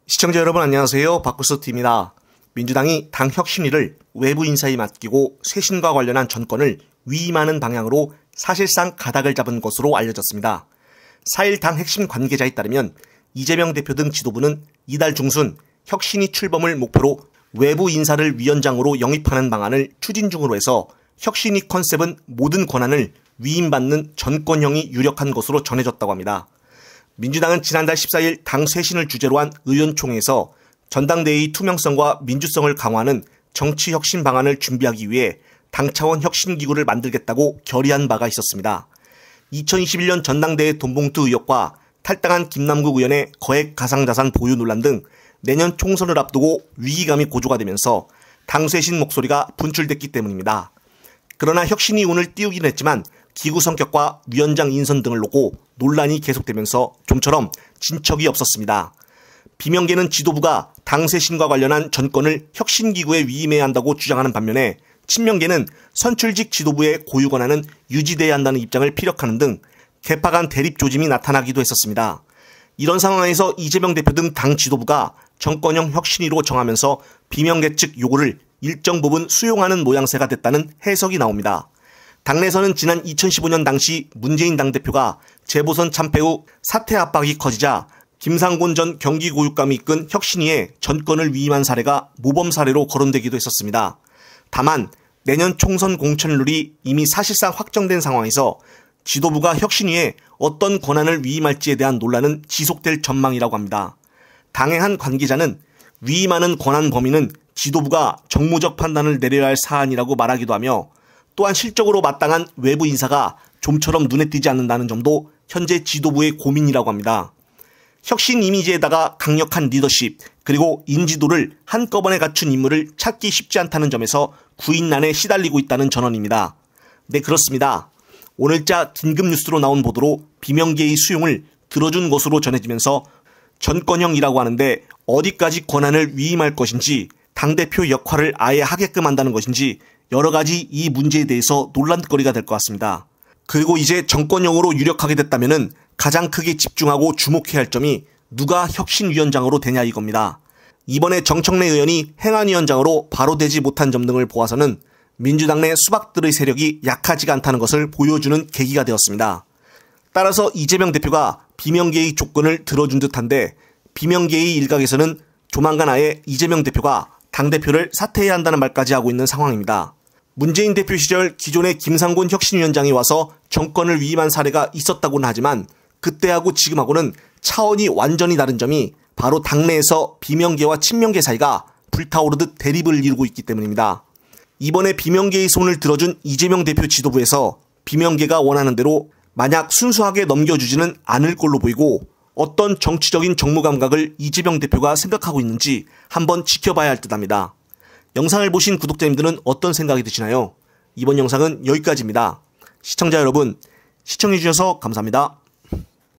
시청자 여러분 안녕하세요. 박구스TV입니다. 민주당이 당 혁신위를 외부 인사에 맡기고 쇄신과 관련한 전권을 위임하는 방향으로 사실상 가닥을 잡은 것으로 알려졌습니다. 4일 당 핵심 관계자에 따르면 이재명 대표 등 지도부는 이달 중순 혁신위 출범을 목표로 외부 인사를 위원장으로 영입하는 방안을 추진 중으로 해서 혁신위 컨셉은 모든 권한을 위임받는 전권형이 유력한 것으로 전해졌다고 합니다. 민주당은 지난달 14일 당 쇄신을 주제로 한 의원총회에서 전당대회의 투명성과 민주성을 강화하는 정치혁신 방안을 준비하기 위해 당 차원 혁신기구를 만들겠다고 결의한 바가 있었습니다. 2021년 전당대회 돈봉투 의혹과 탈당한 김남국 의원의 거액 가상자산 보유 논란 등 내년 총선을 앞두고 위기감이 고조가 되면서 당 쇄신 목소리가 분출됐기 때문입니다. 그러나 혁신이 운을 띄우긴 했지만 기구 성격과 위원장 인선 등을 놓고 논란이 계속되면서 좀처럼 진척이 없었습니다. 비명계는 지도부가 당 쇄신과 관련한 전권을 혁신기구에 위임해야 한다고 주장하는 반면에 친명계는 선출직 지도부의 고유 권한은 유지돼야 한다는 입장을 피력하는 등 계파 간 대립 조짐이 나타나기도 했었습니다. 이런 상황에서 이재명 대표 등 당 지도부가 정권형 혁신위로 정하면서 비명계 측 요구를 일정 부분 수용하는 모양새가 됐다는 해석이 나옵니다. 당내에서는 지난 2015년 당시 문재인 당대표가 재보선 참패 후 사퇴 압박이 커지자 김상곤 전 경기고육감이 이끈 혁신위에 전권을 위임한 사례가 모범 사례로 거론되기도 했었습니다. 다만 내년 총선 공천룰이 이미 사실상 확정된 상황에서 지도부가 혁신위에 어떤 권한을 위임할지에 대한 논란은 지속될 전망이라고 합니다. 당의 한 관계자는 위임하는 권한 범위는 지도부가 정무적 판단을 내려야 할 사안이라고 말하기도 하며 또한 실적으로 마땅한 외부 인사가 좀처럼 눈에 띄지 않는다는 점도 현재 지도부의 고민이라고 합니다. 혁신 이미지에다가 강력한 리더십 그리고 인지도를 한꺼번에 갖춘 인물을 찾기 쉽지 않다는 점에서 구인난에 시달리고 있다는 전언입니다. 네, 그렇습니다. 오늘자 긴급 뉴스로 나온 보도로 비명계의 수용을 들어준 것으로 전해지면서 전권형이라고 하는데 어디까지 권한을 위임할 것인지 당대표 역할을 아예 하게끔 한다는 것인지 여러 가지 이 문제에 대해서 논란거리가 될 것 같습니다. 그리고 이제 정권형으로 유력하게 됐다면 가장 크게 집중하고 주목해야 할 점이 누가 혁신위원장으로 되냐 이겁니다. 이번에 정청래 의원이 행안위원장으로 바로 되지 못한 점 등을 보아서는 민주당 내 수박들의 세력이 약하지가 않다는 것을 보여주는 계기가 되었습니다. 따라서 이재명 대표가 비명계의 조건을 들어준 듯한데 비명계의 일각에서는 조만간 아예 이재명 대표가 당대표를 사퇴해야 한다는 말까지 하고 있는 상황입니다. 문재인 대표 시절 기존의 김상곤 혁신위원장이 와서 정권을 위임한 사례가 있었다고는 하지만 그때하고 지금하고는 차원이 완전히 다른 점이 바로 당내에서 비명계와 친명계 사이가 불타오르듯 대립을 이루고 있기 때문입니다. 이번에 비명계의 손을 들어준 이재명 대표 지도부에서 비명계가 원하는 대로 만약 순수하게 넘겨주지는 않을 걸로 보이고 어떤 정치적인 정무 감각을 이재명 대표가 생각하고 있는지 한번 지켜봐야 할 듯합니다. 영상을 보신 구독자님들은 어떤 생각이 드시나요? 이번 영상은 여기까지입니다. 시청자 여러분, 시청해주셔서 감사합니다.